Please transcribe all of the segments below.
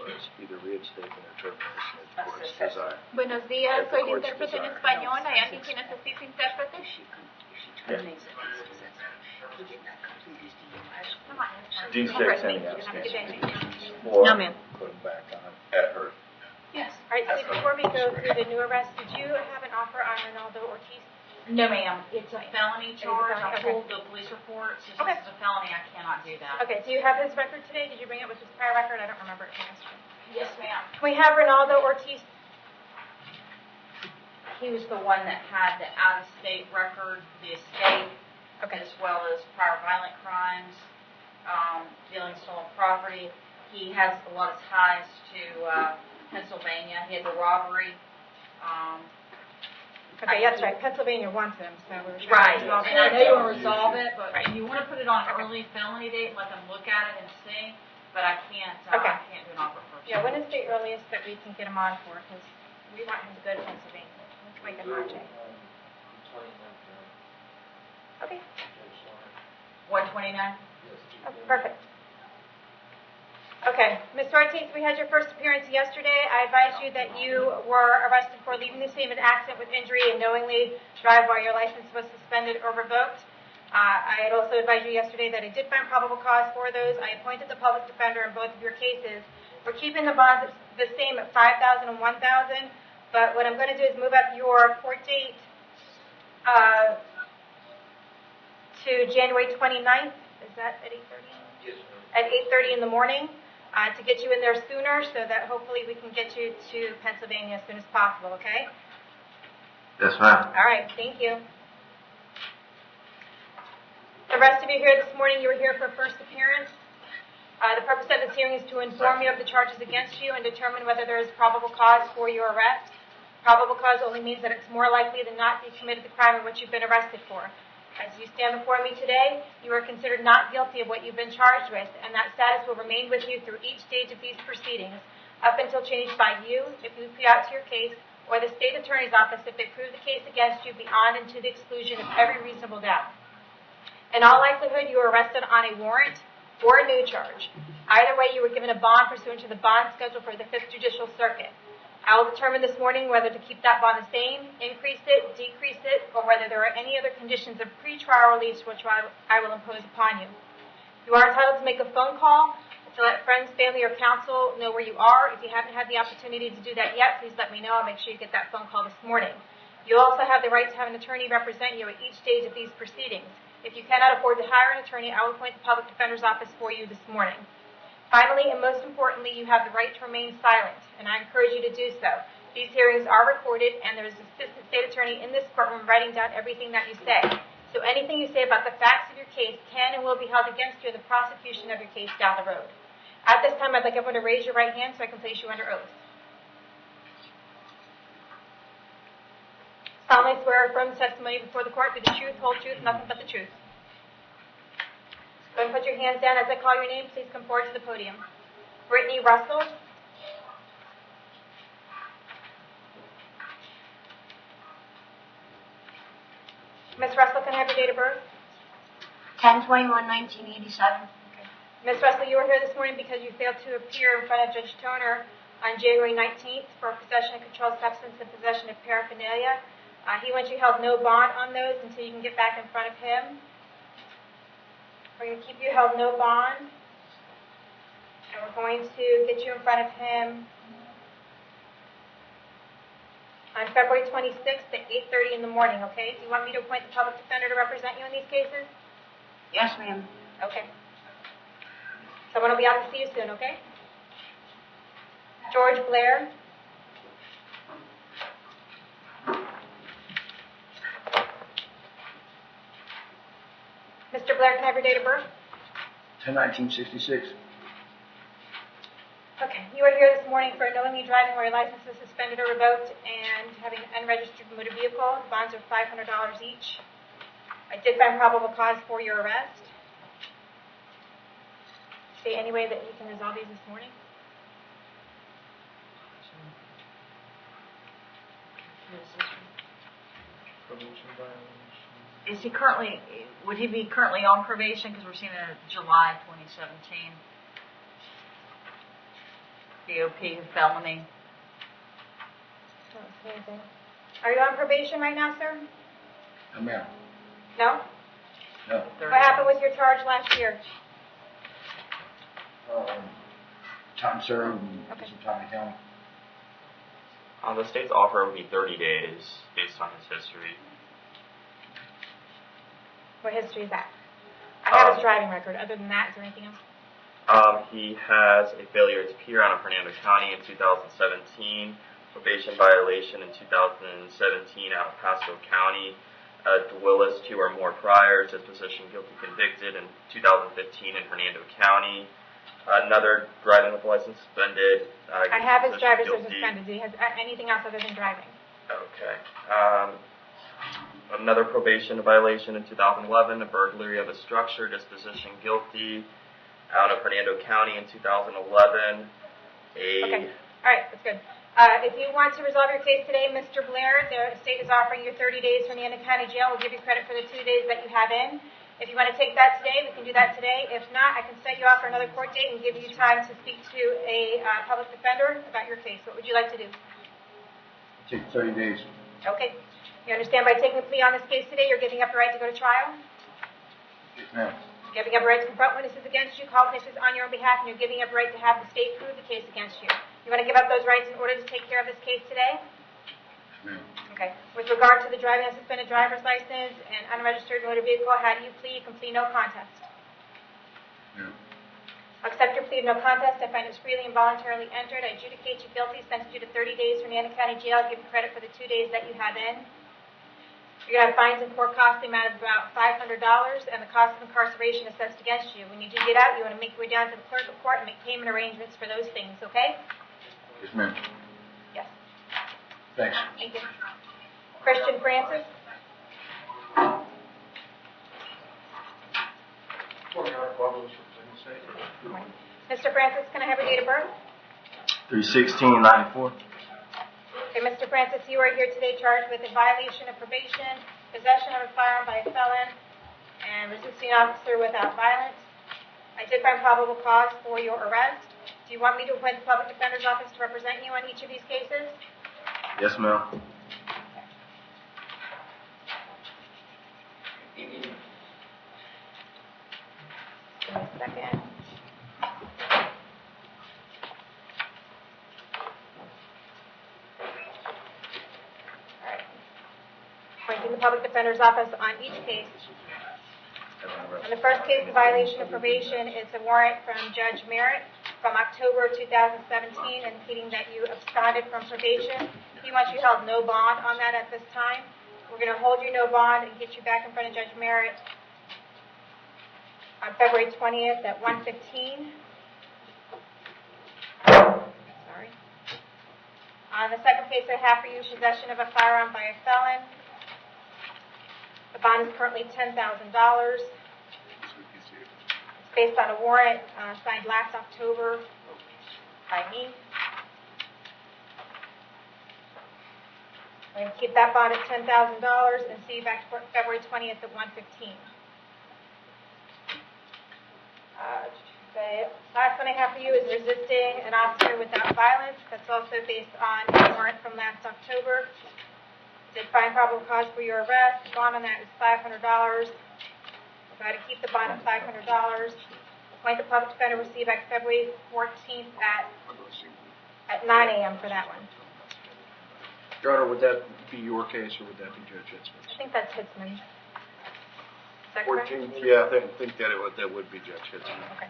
was either reinstatement or termination at the court's desire. Buenos días, At the soy court's intérprete en desire. español. ¿Hay alguien que necesite intérprete? Dean's text anything else. No, Or ma'am. put them back on at her. Yes. All right, so before we go through the new arrest, did you have an offer on Ronaldo Ortiz? No, ma'am. It's a felony charge. I Okay. pulled the police report. Since Okay. this is a felony, I cannot do that. Okay, do you have his record today? Did you bring it with his prior record? I don't remember it from yesterday. Yes, ma'am. Can we have Ronaldo Ortiz? He was the one that had the out-of-state record, the escape, as well as prior violent crimes, dealing stolen property. He has a lot of ties to Pennsylvania. He had the robbery. Okay, that's right. Pennsylvania wants him, so we're trying Right, to resolve and I it. know you want to resolve it, but Right. you want to put it on an early felony date and let them look at it and see, but I can't, Okay. I can't do an offer first. Yeah, when is the earliest that we can get him on for? Because we want him to go to Pennsylvania. Let's make it March 8th. Okay. 129? Oh, perfect. Okay, Ms. Ortiz, we had your first appearance yesterday. I advised you that you were arrested for leaving the scene of an accident with injury and knowingly drive while your license was suspended or revoked. I had also advised you yesterday that I did find probable cause for those. I appointed the public defender in both of your cases. We're keeping the bonds the same at $5,000 and $1,000, but what I'm going to do is move up your court date to January 29th. Is that at 8:30? Yes, ma'am. At 8:30 in the morning to get you in there sooner so that hopefully we can get you to Pennsylvania as soon as possible, okay? Yes, ma'am. All right, thank you. The rest of you here this morning, you were here for first appearance. The purpose of this hearing is to inform you of the charges against you and determine whether there is probable cause for your arrest. Probable cause only means that it's more likely than not you committed the crime in which you've been arrested for. As you stand before me today, you are considered not guilty of what you've been charged with, and that status will remain with you through each stage of these proceedings, up until changed by you, if you plead out to your case, or the state attorney's office if they prove the case against you beyond and to the exclusion of every reasonable doubt. In all likelihood, you were arrested on a warrant or a new charge. Either way, you were given a bond pursuant to the bond schedule for the 5th Judicial Circuit. I will determine this morning whether to keep that bond the same, increase it, decrease it, or whether there are any other conditions of pretrial release which I will impose upon you. You are entitled to make a phone call to let friends, family, or counsel know where you are. If you haven't had the opportunity to do that yet, please let me know. I'll make sure you get that phone call this morning. You also have the right to have an attorney represent you at each stage of these proceedings. If you cannot afford to hire an attorney, I will appoint the public defender's office for you this morning. Finally, and most importantly, you have the right to remain silent, and I encourage you to do so. These hearings are recorded, and there is an assistant state attorney in this courtroom writing down everything that you say. So anything you say about the facts of your case can and will be held against you in the prosecution of your case down the road. At this time, I'd like everyone to raise your right hand so I can place you under oath. Solemnly swear or affirm the testimony before the court be the truth, whole truth, nothing but the truth. Go and put your hands down. As I call your name, please come forward to the podium. Brittany Russell. Ms. Russell, can I have your date of birth? 10/21/1987. Ms. Russell, you were here this morning because you failed to appear in front of Judge Toner on January 19th for possession of controlled substance and possession of paraphernalia. He wants you held no bond on those until you can get back in front of him. We're going to keep you held no bond, and we're going to get you in front of him on February 26th at 8:30 in the morning, okay? Do you want me to appoint the public defender to represent you in these cases? Yes, ma'am. Okay. Someone will be out to see you soon, okay? George Blair. Mr. Blair, can I have your date of birth? 10/1966. Okay. You are here this morning for knowingly driving where your license is suspended or revoked and having an unregistered motor vehicle. The bonds are $500 each. I did find probable cause for your arrest. See any way that we can resolve these this morning? Is he currently, would he be currently on probation? Because we're seeing a July 2017. GOP felony. Don't say anything. Are you on probation right now, sir? No, ma'am. No? No. What happened with your charge last year? Time served and Okay. some time to count. The state's offer would be 30 days based on his history. What history is that? I have his driving record. Other than that, is there anything else? He has a failure to appear out of Hernando County in 2017, probation violation in 2017 out of Pasco County, Willis 2 or more priors, disposition guilty convicted in 2015 in Hernando County. Another driving with license suspended. I have his driver's guilty. suspended. Do he have anything else other than driving? Okay. Another probation violation in 2011, a burglary of a structure, disposition guilty out of Hernando County in 2011. Okay. All right, that's good. If you want to resolve your case today, Mr. Blair, the state is offering you 30 days from Hernando County Jail. We'll give you credit for the 2 days that you have in. If you want to take that today, we can do that today. If not, I can set you off for another court date and give you time to speak to a public defender about your case. What would you like to do? Take 30 days. Okay. You understand by taking a plea on this case today, you're giving up the right to go to trial? Yes, ma'am. Giving up the right to confront witnesses against you, call witnesses on your own behalf, and you're giving up the right to have the state prove the case against you. You want to give up those rights in order to take care of this case today? Yes, ma'am. Okay. With regard to the driving a suspended driver's license and unregistered motor vehicle, how do you plead? You can plead no contest. No. Accept your plea of no contest. I find it's freely and voluntarily entered. I adjudicate you guilty, sentence you to 30 days from Hernando County Jail. Give you credit for the 2 days that you have in. You're going to have fines and court costs the amount of about $500 and the cost of incarceration assessed against you. When you do get out, you want to make your way down to the clerk of court and make payment arrangements for those things, okay? Yes, ma'am. Yes. Thanks. Thank you. Christian Francis? Mr. Francis, can I have your date of birth? 3/16/94. Okay, Mr. Francis, you are here today charged with a violation of probation, possession of a firearm by a felon, and resisting an officer without violence. I did find probable cause for your arrest. Do you want me to appoint the public defender's office to represent you on each of these cases? Yes, ma'am. Give me a second. Alright. Appointing the public defender's office on each case. On the first case, the violation of probation is a warrant from Judge Merritt from October 2017 indicating that you absconded from probation. He wants you held no bond on that at this time. We're going to hold you no bond and get you back in front of Judge Merritt on February 20th at 1:15. Sorry. On the second case I have for you, possession of a firearm by a felon. The bond is currently $10,000. It's based on a warrant signed last October by me. I'm going to keep that bond at $10,000 and see you back February 20th at 1:15. The last one I have for you is resisting an officer without violence. That's also based on a warrant from last October. Did find probable cause for your arrest. The bond on that is $500. We'll try to keep the bond at $500. Appoint the public defender. We'll see you back February 14th at 9 a.m. for that one. Your Honor, would that be your case or would that be Judge Hitzman's? I think that's Hitzman's. Is that correct? 14th, yeah, I think that would be Judge Hitzman. Okay.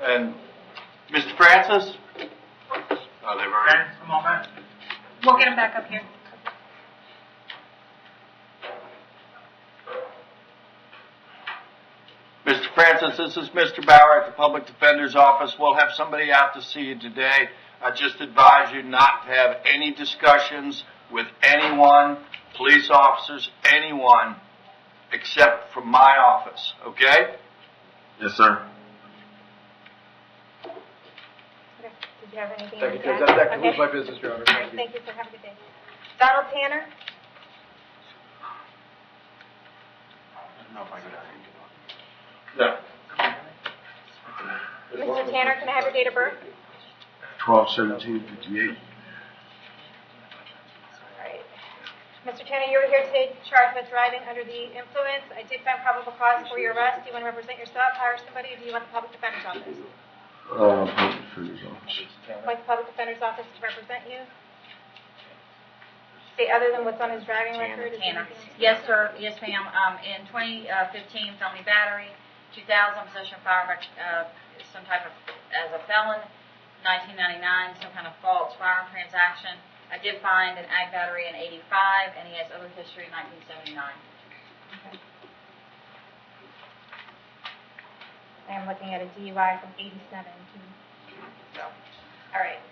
And Mr. Francis? Oh, they've already. Come on back. We'll get him back up here. Mr. Francis, this is Mr. Bauer at the Public Defender's Office. We'll have somebody out to see you today. I just advise you not to have any discussions with anyone, police officers, anyone, except from my office, okay? Yes, sir. Okay. Did you have anything Thank you, to Judge. add? That concludes Okay. my business, Your Honor. All right, thank you, sir. Have a good day. Donald Tanner? No. Mr. Tanner, can I have your date of birth? 12/17/58. Alright. Mr. Tanner, you were here today charged with driving under the influence. I did find probable cause for your arrest. Do you want to represent yourself, hire somebody, or do you want the public defender's office? Public Defender's Office. Like the public defender's office to represent you? Say, other than what's on his driving record? is there Tanner. anything else? Yes, sir. Yes, ma'am. In 2015, felony battery. 2000, possession of firearm some type of as a felon. 1999, some kind of false firearm transaction. I did find an ag battery in 85, and he has other history in 1979. Okay. I am looking at a DUI from 87 too. So, all right.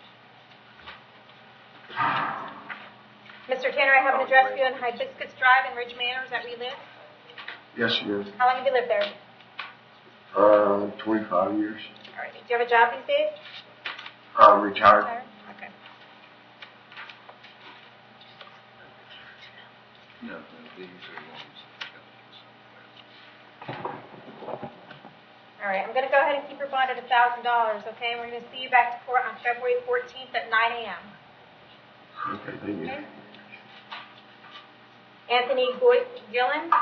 Mr. Tanner, I have an address for you on Hibiscus Drive in Ridge Manor. Is that where you live? Yes, yes. How long have you lived there? 25 years. All right. Do you have a job these days? Retired. Okay. No, these are All right. I'm going to go ahead and keep your bond at $1,000. Okay. And we're going to see you back to court on February 14th at 9 a.m. Okay, thank you. Okay. Anthony Gillen.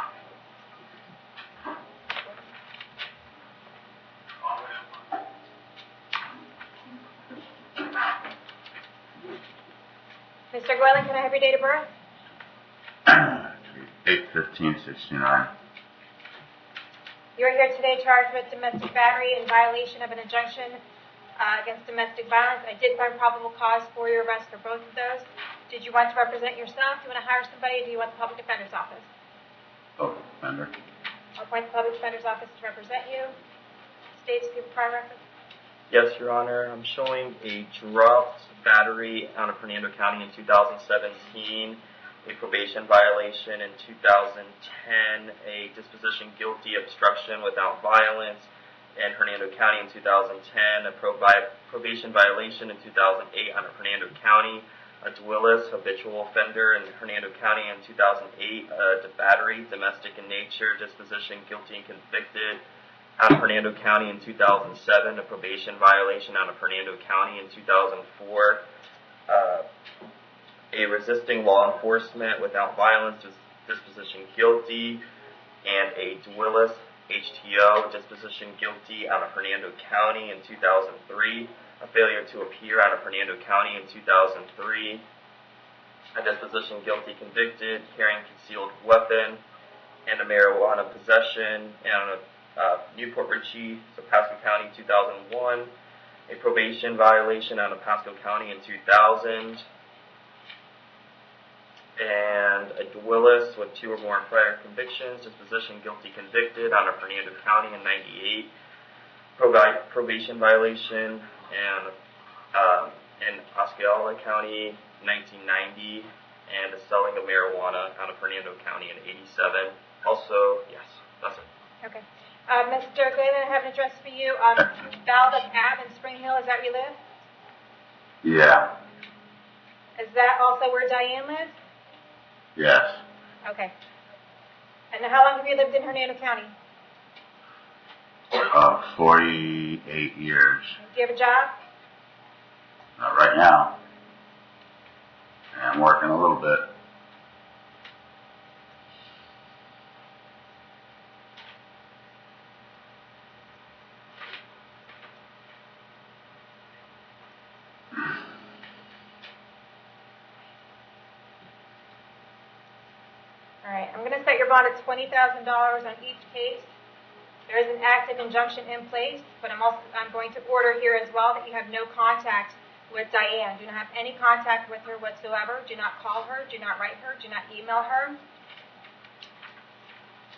Mr. Gwellen, can I have your date of birth? 8/15/69. You are here today charged with domestic battery in violation of an injunction against domestic violence. I did find probable cause for your arrest for both of those. Did you want to represent yourself? Do you want to hire somebody? Or do you want the public defender's office? Oh, offender. I'll appoint the public defender's office to represent you. States, if you have a prior record. Yes, Your Honor. I'm showing a dropped battery out of Fernando County in 2017, a probation violation in 2010, a disposition guilty obstruction without violence in Hernando County in 2010, a probation violation in 2008 out of Hernando County, a Dwillis habitual offender in Hernando County in 2008, a battery, domestic in nature, disposition guilty and convicted out of Hernando County in 2007, a probation violation out of Hernando County in 2004, a resisting law enforcement without violence, disposition guilty, and a Dwillis HTO, disposition guilty out of Hernando County in 2003, a failure to appear out of Hernando County in 2003, a disposition guilty convicted, carrying concealed weapon, and a marijuana possession, and a Newport Richey, so Pasco County 2001, a probation violation out of Pasco County in 2000, and a Dwillis with 2 or more prior convictions, disposition guilty convicted out of Hernando County in 98, probation violation, and in Osceola County 1990, and the selling of marijuana out of Hernando County in 87. Also, yes, that's it. Okay. Mr. Galen, I have an address for you on Baldock Ave in Spring Hill. Is that where you live? Yeah. Is that also where Diane lives? Yes. Okay. And how long have you lived in Hernando County? 48 years. Do you have a job? Not right now. I'm working a little bit. All right. I'm going to set your bond at $20,000 on each case. There is an active injunction in place, but I'm going to order here as well that you have no contact with Diane. Do not have any contact with her whatsoever. Do not call her. Do not write her. Do not email her.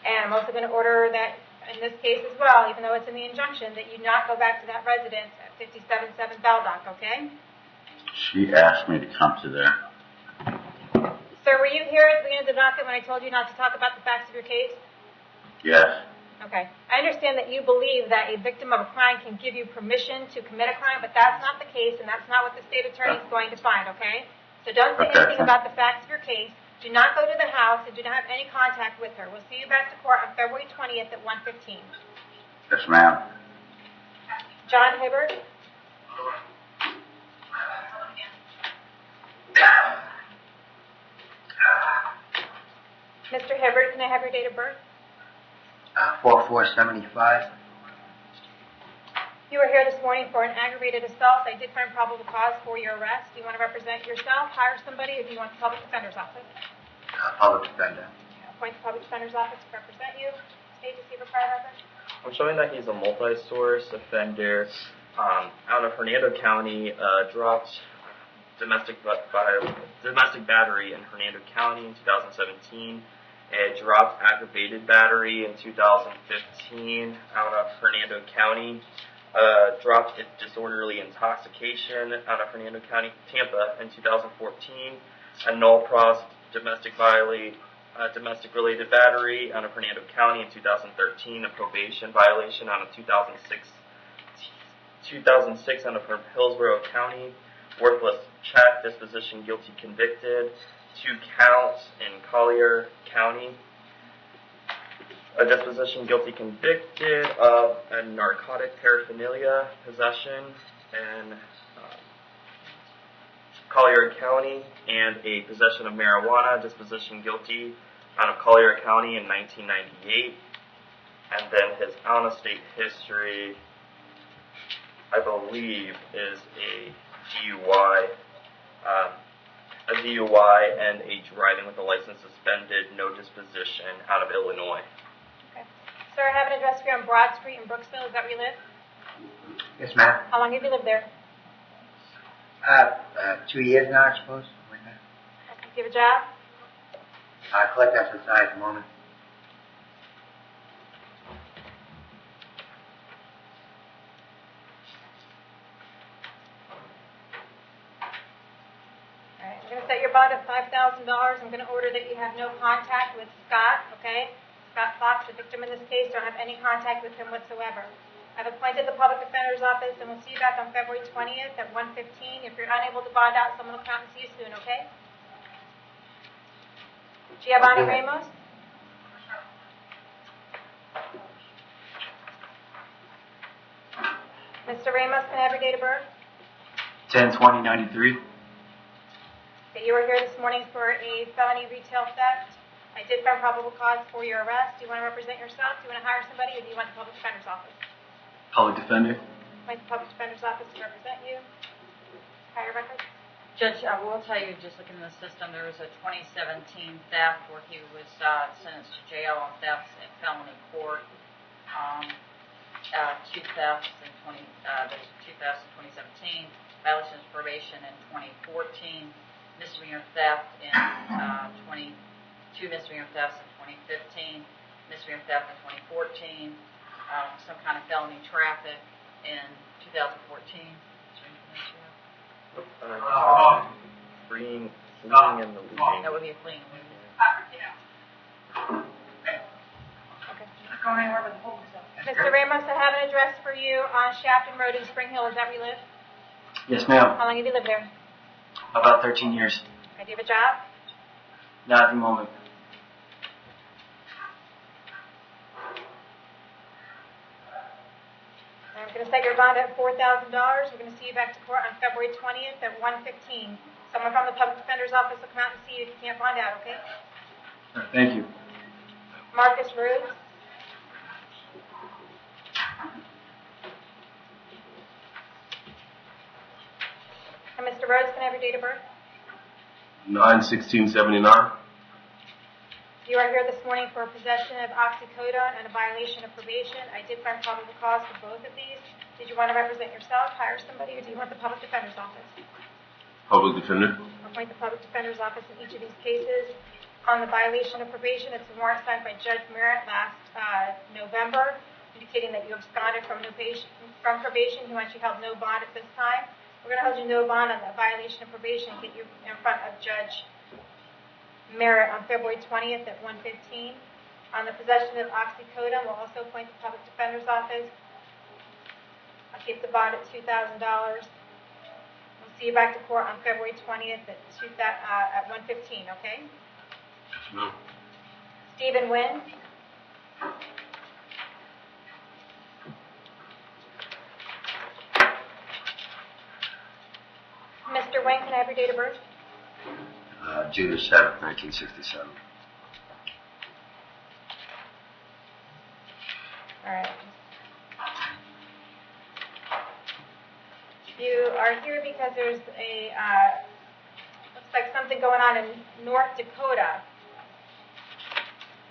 And I'm also going to order that in this case as well, even though it's in the injunction, that you not go back to that residence at 577 Baldock, okay? She asked me to come to there. Sir, were you here at the beginning of the docket when I told you not to talk about the facts of your case? Yes. Okay. I understand that you believe that a victim of a crime can give you permission to commit a crime, but that's not the case, and that's not what the state attorney is going to find, okay? So don't say anything about the facts of your case. Do not go to the house, and do not have any contact with her. We'll see you back to court on February 20th at 1:15. Yes, ma'am. John Hibbert? Mr. Hibbert, can I have your date of birth? 4475. You were here this morning for an aggravated assault. I did find probable cause for your arrest. Do you want to represent yourself, hire somebody, or do you want the public defender's office? Public defender. Appoint the public defender's office to represent you. State to see required record. I'm showing that he's a multi-source offender out of Hernando County, dropped domestic battery in Hernando County in 2017. It dropped aggravated battery in 2015 out of Hernando County. Dropped disorderly intoxication out of Hernando County, Tampa in 2014. A null pros domestic-related battery out of Hernando County in 2013. A probation violation out of 2006 out of Hillsborough County. Worthless check, disposition guilty convicted. 2 counts in Collier County. A disposition guilty convicted of a narcotic paraphernalia possession in Collier County, and a possession of marijuana disposition guilty out of Collier County in 1998. And then his out-of-state history, I believe, is a DUI and a driving with a license suspended, no disposition out of Illinois. Okay. Sir, I have an address for you on Broad Street in Brooksville. Is that where you live? Yes, ma'am. How long have you lived there? 2 years now, I suppose. Like that. Okay. Do you have a job? I collect SSI at the moment. Alright, I'm going to set your bond at $5,000. I'm going to order that you have no contact with Scott, okay? Scott Fox, the victim in this case, don't have any contact with him whatsoever. I've appointed the public defender's office, and we'll see you back on February 20th at 1:15. If you're unable to bond out, someone will come and see you soon, okay? Giovanni Ramos? Mr. Ramos, can I have your date of birth? 10/20/93. Okay, you were here this morning for a felony retail theft. I did find probable cause for your arrest. Do you want to represent yourself? Do you want to hire somebody, or do you want the public defender's office? Public defender. Appoint the public defender's office to represent you. Hire records. Judge, I will tell you, just looking in the system, there was a 2017 theft where he was sentenced to jail on thefts in felony court. 2 thefts in 2017, violations of probation in 2014, misdemeanor theft in 2 misdemeanor thefts in 2015, misdemeanor theft in 2014, some kind of felony traffic in 2014. Fleeing and the leaving. That would be a fleeing. Okay. Mr. Ramos, I have an address for you on Shafton Road in Spring Hill. Is that where you live? Yes, ma'am. How long have you lived there? About 13 years. Okay, do you have a job? Not at the moment. I'm going to set your bond at $4,000. We're going to see you back to court on February 20th at 1:15. Someone from the public defender's office will come out and see you if you can't bond out, okay? All right, thank you. Marcus Rhodes. And Mr. Rhodes, can I have your date of birth? 9/16/79. You are here this morning for possession of oxycodone and a violation of probation. I did find probable cause for both of these. Did you want to represent yourself, hire somebody, or do you want the public defender's office? Public defender. Appoint the public defender's office in each of these cases. On the violation of probation, it's a warrant signed by Judge Merritt last November, indicating that you absconded from probation. He wants you held no bond at this time. We're going to hold you no bond on that violation of probation and get you in front of Judge Merritt on February 20th at 1:15. On the possession of oxycodone, we'll also appoint the public defender's office. I'll keep the bond at $2,000. We'll see you back to court on February 20th at 1:15, okay? No. Stephen Wynn. Mr. Wynn, can I have your date of birth? June 7th, 1967. All right. You are here because there's a, looks like something going on in North Dakota.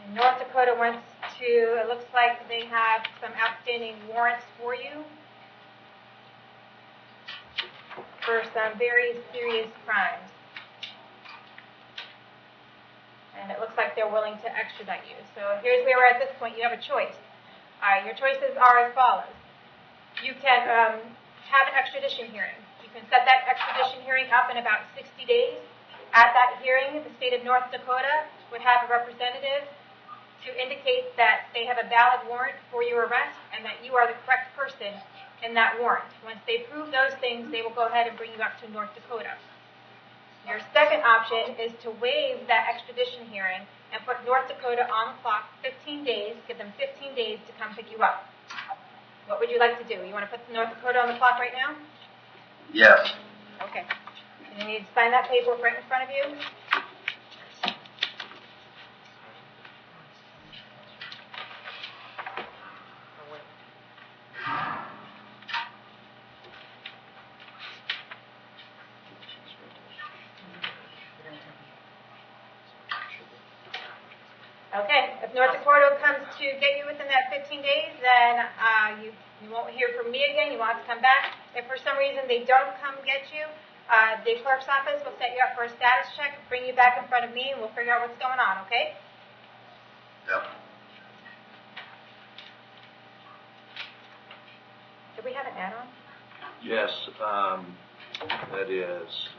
And North Dakota wants to, it looks like they have some outstanding warrants for you for some very serious crimes. And it looks like they're willing to extradite you. So here's where we're at this point. You have a choice. Your choices are as follows. You can have an extradition hearing. You can set that extradition hearing up in about 60 days. At that hearing, the state of North Dakota would have a representative to indicate that they have a valid warrant for your arrest and that you are the correct person in that warrant. Once they prove those things, they will go ahead and bring you up to North Dakota. Your second option is to waive that extradition hearing and put North Dakota on the clock 15 days, give them 15 days to come pick you up. What would you like to do? You want to put North Dakota on the clock right now? Yes. Okay. And you need to sign that paperwork right in front of you. Okay, if North Dakota comes to get you within that 15 days, then you won't hear from me again. You won't have to come back. If for some reason they don't come get you, the clerk's office will set you up for a status check, bring you back in front of me, and we'll figure out what's going on, okay? Yep. Did we have an add-on? Yes, that is,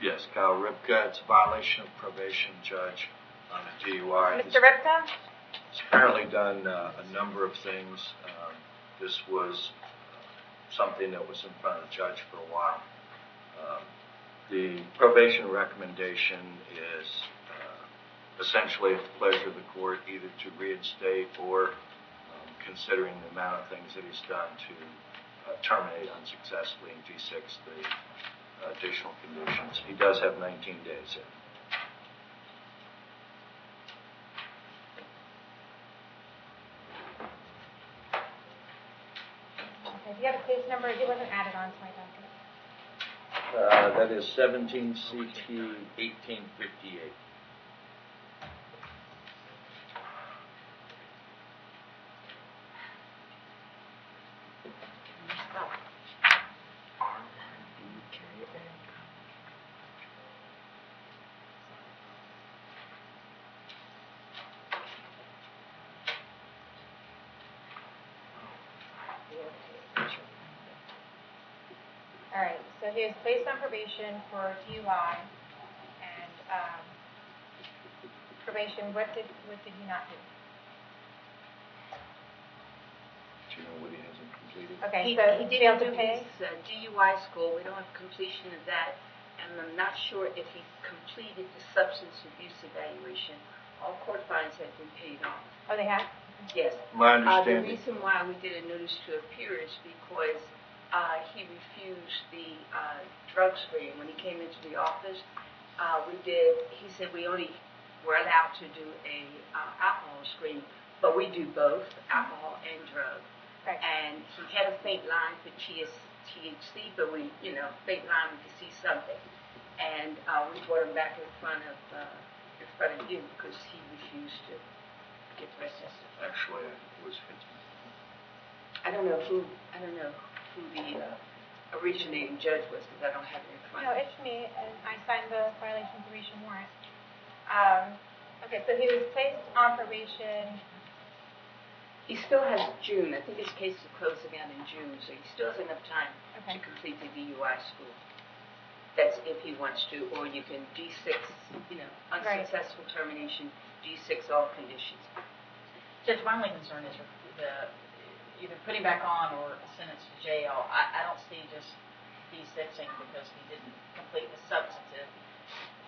yes, Kyle Ripka. It's a violation of probation, Judge, on a DUI. Mr. Ripka? He's apparently done a number of things. This was something that was in front of the judge for a while. The probation recommendation is essentially at the pleasure of the court, either to reinstate or, considering the amount of things that he's done, to terminate unsuccessfully in D6 the additional conditions. He does have 19 days in. Okay, do you have a case number? It wasn't added on to my document. That is 17 CT 1858. All right, so he was placed on probation for DUI and probation. What did he not do? Do you know what he hasn't completed? Okay, He so he failed didn't to do pay. his DUI score. We don't have completion of that, and I'm not sure if he completed the substance abuse evaluation. All court fines have been paid off. Oh, they have? Yes. My The understanding. reason why we did a notice to appear is because he refused the drug screen when he came into the office. He said we only were allowed to do a alcohol screen, but we do both alcohol and drug. Right. And he had a faint line for THC, but faint line, we could see something. And we brought him back in front of you because he refused to get the rest of it. Actually, it was 15. I don't know who the originating judge was because I don't have it in front No, of me. it's me, and I signed the violation probation warrant. Okay, so he was placed on probation. He still has June. I think his case is closing out in June, so he still has enough time Okay. to complete the DUI school. That's if he wants to, or you can D6, unsuccessful termination, D6 all conditions. Judge, my only concern is either putting back on or sentence to jail. I don't see just D6ing because he didn't complete the substantive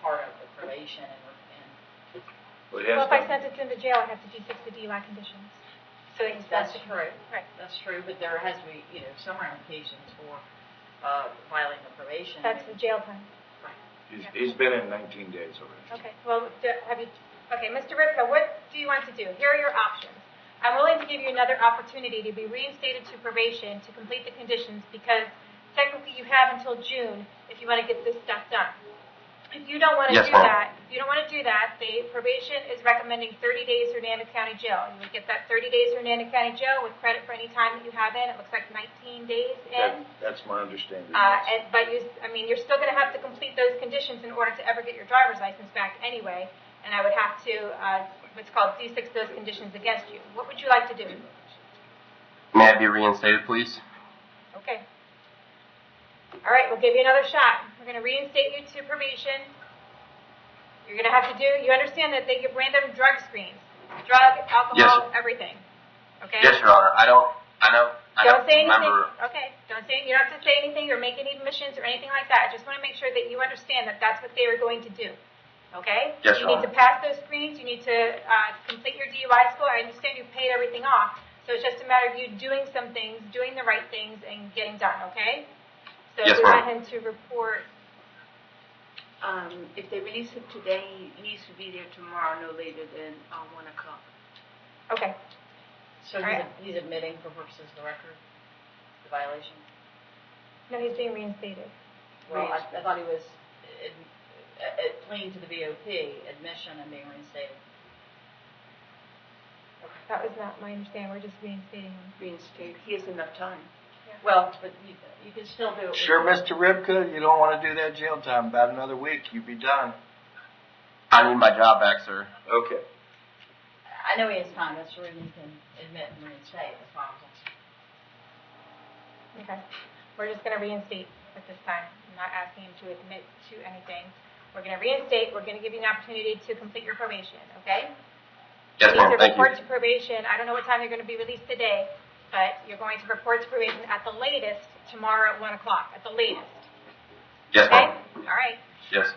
part of the probation Well, he has Well, if I done- sent it to jail, I have to D6 the DUI conditions. So he's That's supposed to- true. Right. That's true, but there has to be, some ramifications for violating the probation. That's the jail time. He's been in 19 days already. Okay, well, okay, Mr. Ripka, what do you want to do? Here are your options. I'm willing to give you another opportunity to be reinstated to probation to complete the conditions because technically you have until June if you want to get this stuff done. If you don't want to Yes, do ma'am. that, the probation is recommending 30 days Hernando County Jail. You would get that 30 days Hernando County Jail with credit for any time that you have in. It looks like 19 days in. That's my understanding. But you're still going to have to complete those conditions in order to ever get your driver's license back anyway. And I would have to, what's called C6 those conditions against you. What would you like to do? May I be reinstated, please? Okay. All right, we'll give you another shot. We're going to reinstate you to probation. You're going to have to you understand that they give random drug screens. Drug, alcohol, Yes. everything. Okay? Yes, Your Honor. I don't Don't say anything. remember. Okay. You don't have to say anything or make any admissions or anything like that. I just want to make sure that you understand that that's what they are going to do. Okay? Yes, You Your need to Honor. pass those screens. You need to complete your DUI score. I understand you paid everything off. So it's just a matter of you doing some things, doing the right things, and getting done. Okay? So Yes, we ma'am. want him to report. If they release him today, he needs to be there tomorrow, no later than 1 o'clock. Okay. So All right. he's admitting for purposes of the record, the violation? No, he's being reinstated. Well, I thought he was pleading to the BOP, admission and being reinstated. That was not my understanding. We're just reinstating him. Reinstate. He has enough time. Well, but you can still do it. Sure, Mr. Ribka, you don't want to do that jail time. About another week, you'll be done. I need my job back, sir. Okay. I know he has time. That's the reason he can admit and reinstate. That's why I was asking. Okay. We're just going to reinstate at this time. I'm not asking him to admit to anything. We're going to reinstate. We're going to give you an opportunity to complete your probation, okay? Yes, You ma'am. need to Thank you. report to probation. I don't know what time you're going to be released today, but you're going to report to probation at the latest tomorrow at 1 o'clock, at the latest. Yes, Okay? ma'am. All right. Yes.